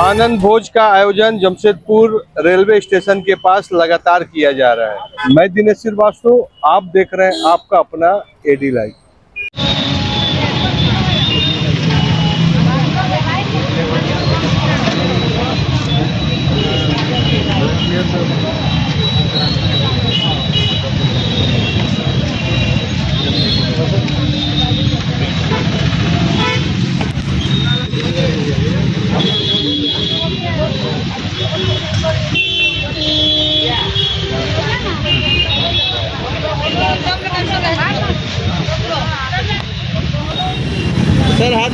आनंद भोज का आयोजन Jamshedpur railway station के पास लगातार किया जा रहा है। मैं दिनेश श्रीवास्तव, आप देख रहे हैं आपका अपना एडी लाइव। सर हाथ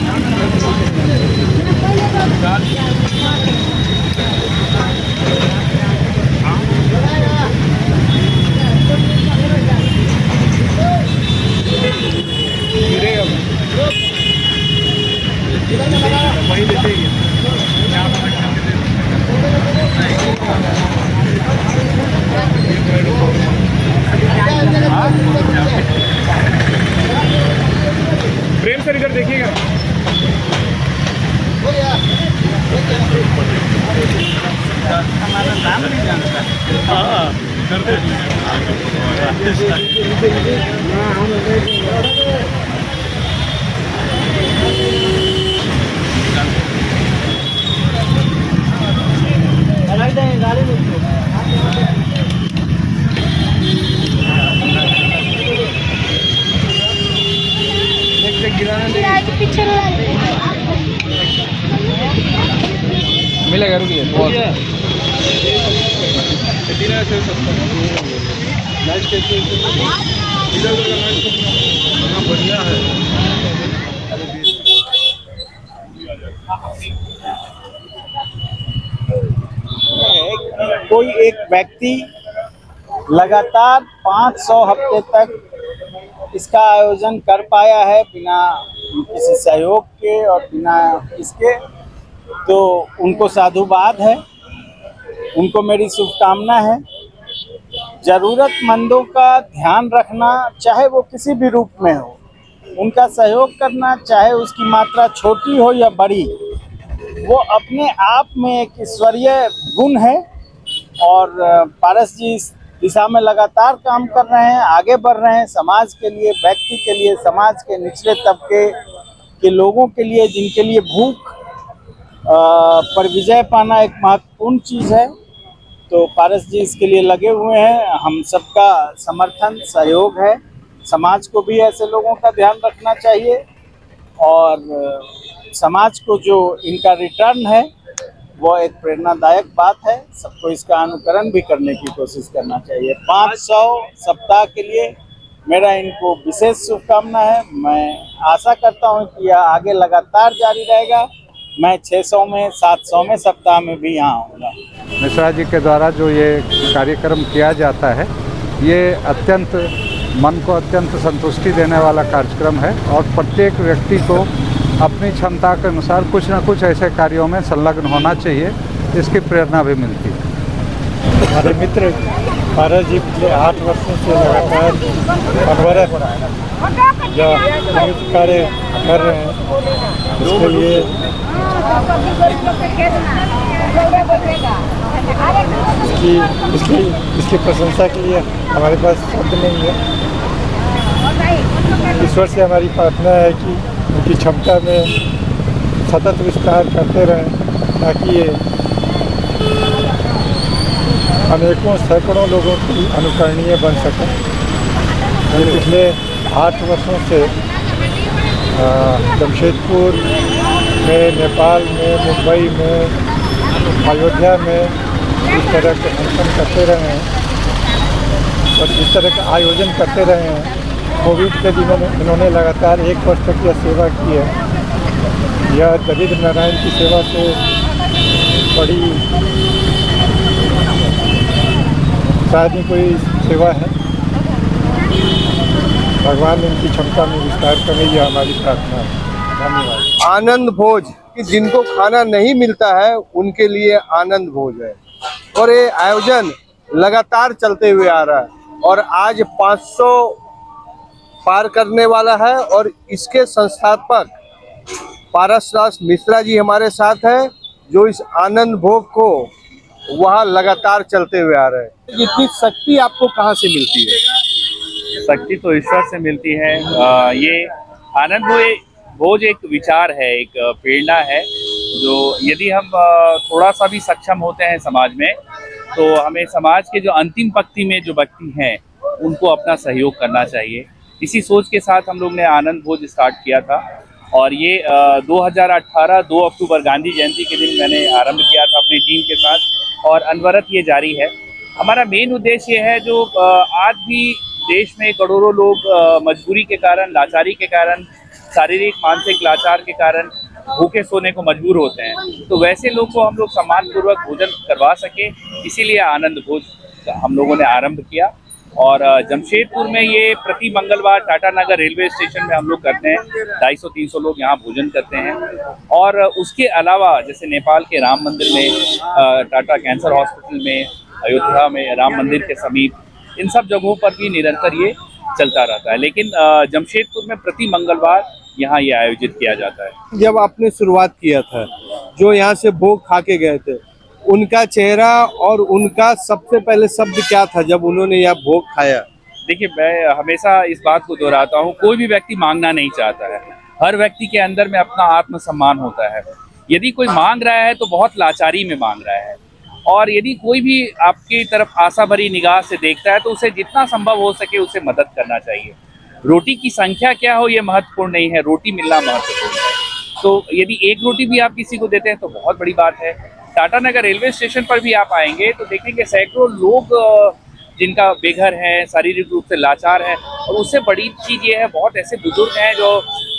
प्रेम सर इधर देखिएगा। हमारा नाम नहीं जानता। मिलेगा, रुकिए। बढ़िया है। कोई एक व्यक्ति लगातार 500 हफ्ते तक इसका आयोजन कर पाया है बिना किसी सहयोग के और बिना इसके, तो उनको साधुवाद है, उनको मेरी शुभकामना है। ज़रूरतमंदों का ध्यान रखना, चाहे वो किसी भी रूप में हो, उनका सहयोग करना, चाहे उसकी मात्रा छोटी हो या बड़ी, वो अपने आप में एक ईश्वरीय गुण है। और पारस जी इस दिशा में लगातार काम कर रहे हैं, आगे बढ़ रहे हैं, समाज के लिए, व्यक्ति के लिए, समाज के निचले तबके के लोगों के लिए, जिनके लिए भूख पर विजय पाना एक महत्वपूर्ण चीज़ है। तो पारस जी इसके लिए लगे हुए हैं, हम सबका समर्थन सहयोग है। समाज को भी ऐसे लोगों का ध्यान रखना चाहिए और समाज को जो इनका रिटर्न है वो एक प्रेरणादायक बात है। सबको इसका अनुकरण भी करने की कोशिश करना चाहिए। 500 सप्ताह के लिए मेरा इनको विशेष शुभकामना है। मैं आशा करता हूं कि यह आगे लगातार जारी रहेगा। मैं 600 में, 700 में सप्ताह में भी यहाँ आऊँगा। मिश्रा जी के द्वारा जो ये कार्यक्रम किया जाता है, ये अत्यंत मन को अत्यंत संतुष्टि देने वाला कार्यक्रम है और प्रत्येक व्यक्ति को अपनी क्षमता के अनुसार कुछ न कुछ ऐसे कार्यों में संलग्न होना चाहिए, इसकी प्रेरणा भी मिलती है। हमारे मित्र पारस जी पिछले 8 वर्षों से लगातार अनवरत कार्य कर रहे हैं। इसके लिए इसकी प्रशंसा के लिए हमारे पास शब्द नहीं है। ईश्वर से हमारी प्रार्थना है कि उनकी क्षमता में सतत विस्तार करते रहें, ताकि ये अनेकों सैकड़ों लोगों की अनुकरणीय बन सकें। पिछले 8 वर्षों से जमशेदपुर में, नेपाल में, मुंबई में, अयोध्या में इस तरह के फंक्शन करते रहे हैं और इस तरह का आयोजन करते रहे हैं। कोविड के दिनों में इन्होंने लगातार 1 वर्ष तक यह सेवा की है। यह दरिद्र नारायण की सेवा से बड़ी शायद ही कोई सेवा है। भगवान इनकी क्षमता में विस्तार करे, यह हमारी प्रार्थना है। धन्यवाद। आनंद भोज कि जिनको खाना नहीं मिलता है उनके लिए आनंद भोज है और ये आयोजन लगातार चलते हुए आ रहा है और आज 500 पार करने वाला है। और इसके संस्थापक पारस मिश्रा जी हमारे साथ हैं जो इस आनंद भोग को वहाँ लगातार चलते हुए आ रहे हैं। इतनी शक्ति आपको कहाँ से मिलती है? शक्ति तो ईश्वर से मिलती है। ये आनंद भोज एक विचार है, एक प्रेरणा है, जो यदि हम थोड़ा सा भी सक्षम होते हैं समाज में, तो हमें समाज के जो अंतिम पंक्ति में जो व्यक्ति हैं उनको अपना सहयोग करना चाहिए। इसी सोच के साथ हम लोग ने आनंद भोज स्टार्ट किया था और ये 2018 2 अक्टूबर गांधी जयंती के दिन मैंने आरंभ किया था अपनी टीम के साथ और अनवरत ये जारी है। हमारा मेन उद्देश्य ये है, जो आज भी देश में करोड़ों लोग मजबूरी के कारण, लाचारी के कारण, शारीरिक मानसिक लाचार के कारण भूखे सोने को मजबूर होते हैं, तो वैसे लोग को हम लोग सम्मानपूर्वक भोजन करवा सके, इसीलिए आनंद भोज हम लोगों ने आरंभ किया। और जमशेदपुर में ये प्रति मंगलवार टाटा नगर रेलवे स्टेशन में हम लोग करते हैं। 250-300 लोग यहाँ भोजन करते हैं। और उसके अलावा जैसे नेपाल के राम मंदिर में, टाटा कैंसर हॉस्पिटल में, अयोध्या में राम मंदिर के समीप, इन सब जगहों पर भी निरंतर ये चलता रहता है। लेकिन जमशेदपुर में प्रति मंगलवार यहाँ ये आयोजित किया जाता है। जब आपने शुरुआत किया था, जो यहाँ से भोग खा के गए थे, उनका चेहरा और उनका सबसे पहले शब्द क्या था जब उन्होंने यह भोग खाया? देखिए, मैं हमेशा इस बात को दोहराता हूँ, कोई भी व्यक्ति मांगना नहीं चाहता है। हर व्यक्ति के अंदर में अपना आत्मसम्मान होता है। यदि कोई मांग रहा है तो बहुत लाचारी में मांग रहा है, और यदि कोई भी आपकी तरफ आशा भरी निगाह से देखता है तो उसे जितना संभव हो सके उसे मदद करना चाहिए। रोटी की संख्या क्या हो ये महत्वपूर्ण नहीं है, रोटी मिलना महत्वपूर्ण है। तो यदि एक रोटी भी आप किसी को देते हैं तो बहुत बड़ी बात है। टाटा नगर रेलवे स्टेशन पर भी आप आएंगे तो देखेंगे सैकड़ों लोग जिनका बेघर है, शारीरिक रूप से लाचार है, और उससे बड़ी चीज़ ये है, बहुत ऐसे बुजुर्ग हैं जो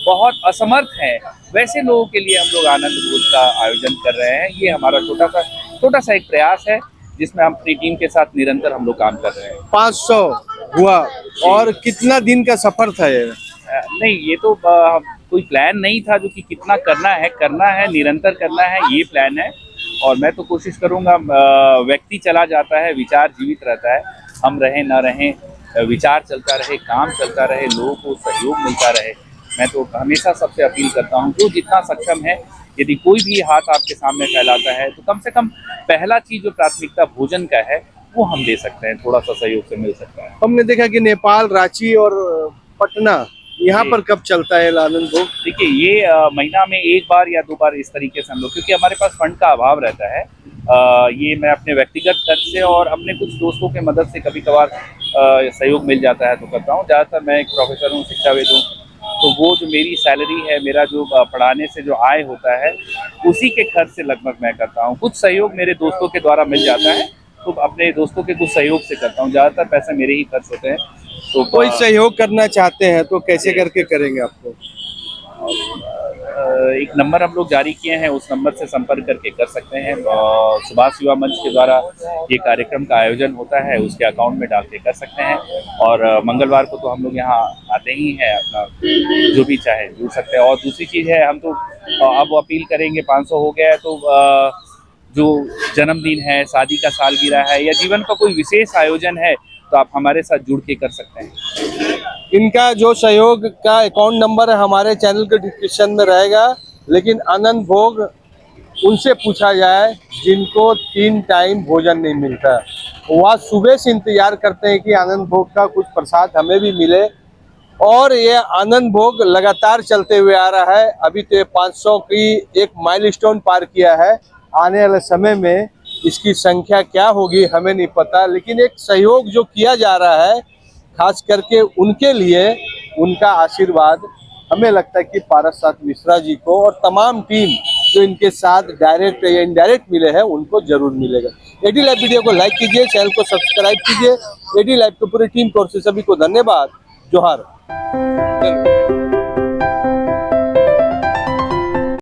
बहुत असमर्थ हैं। वैसे लोगों के लिए हम लोग आनंद भोज का आयोजन कर रहे हैं। ये हमारा छोटा सा एक प्रयास है जिसमें हम अपनी टीम के साथ निरंतर हम लोग काम कर रहे हैं। 500 हुआ, और कितना दिन का सफर था ये? नहीं, ये तो कोई प्लान नहीं था जो कि कितना करना है, निरंतर करना है, ये प्लान है। और मैं तो कोशिश करूँगा, व्यक्ति चला जाता है, विचार जीवित रहता है। हम रहें ना रहें, विचार चलता रहे, काम चलता रहे, लोगों को सहयोग मिलता रहे। मैं तो हमेशा सबसे अपील करता हूँ, जो जितना सक्षम है, यदि कोई भी हाथ आपके सामने फैलाता है तो कम से कम पहला चीज़ जो प्राथमिकता भोजन का है वो हम दे सकते हैं, थोड़ा सा सहयोग से मिल सकता है। हमने देखा कि नेपाल, रांची और पटना, यहाँ पर कब चलता है आनंद भोग? देखिए, ये महीना में 1 बार या 2 बार इस तरीके से हम लोग, क्योंकि हमारे पास फंड का अभाव रहता है, ये मैं अपने व्यक्तिगत खर्च से और अपने कुछ दोस्तों के मदद से कभी कभार सहयोग मिल जाता है तो करता हूँ। ज़्यादातर मैं एक प्रोफेसर हूँ, शिक्षाविद हूँ, तो वो जो मेरी सैलरी है, मेरा जो पढ़ाने से जो आय होता है, उसी के खर्च से लगभग मैं करता हूँ। कुछ सहयोग मेरे दोस्तों के द्वारा मिल जाता है तो अपने दोस्तों के कुछ सहयोग से करता हूँ। ज़्यादातर पैसे मेरे ही खर्च होते हैं। तो कोई सहयोग करना चाहते हैं तो कैसे करके करेंगे आपको? एक नंबर हम लोग जारी किए हैं, उस नंबर से संपर्क करके कर सकते हैं। सुभाष युवा मंच के द्वारा ये कार्यक्रम का आयोजन होता है, उसके अकाउंट में डाल के कर सकते हैं। और मंगलवार को तो हम लोग यहाँ आते ही हैं, अपना जो भी चाहे जुड़ सकते हैं। और दूसरी चीज़ है, हम तो अब अपील करेंगे, 500 हो गया है तो जो जन्मदिन है, शादी का सालगिरह है, या जीवन का कोई विशेष आयोजन है तो आप हमारे साथ जुड़ के कर सकते हैं। इनका जो सहयोग का अकाउंट नंबर है हमारे चैनल के डिस्क्रिप्शन में रहेगा। लेकिन आनंद भोग उनसे पूछा जाए जिनको 3 टाइम भोजन नहीं मिलता, वह सुबह से इंतजार करते हैं कि आनंद भोग का कुछ प्रसाद हमें भी मिले। और ये आनंद भोग लगातार चलते हुए आ रहा है। अभी तो ये 500 की एक माइलस्टोन पार किया है। आने वाले समय में इसकी संख्या क्या होगी हमें नहीं पता, लेकिन एक सहयोग जो किया जा रहा है, खास करके उनके लिए उनका आशीर्वाद हमें लगता है कि पारस मिश्रा जी को और तमाम टीम जो इनके साथ डायरेक्ट या इनडायरेक्ट मिले हैं उनको जरूर मिलेगा। एडी लाइव वीडियो को लाइक कीजिए, चैनल को सब्सक्राइब कीजिए। एडी लाइव की पूरी टीम को और से सभी को धन्यवाद। जोहार।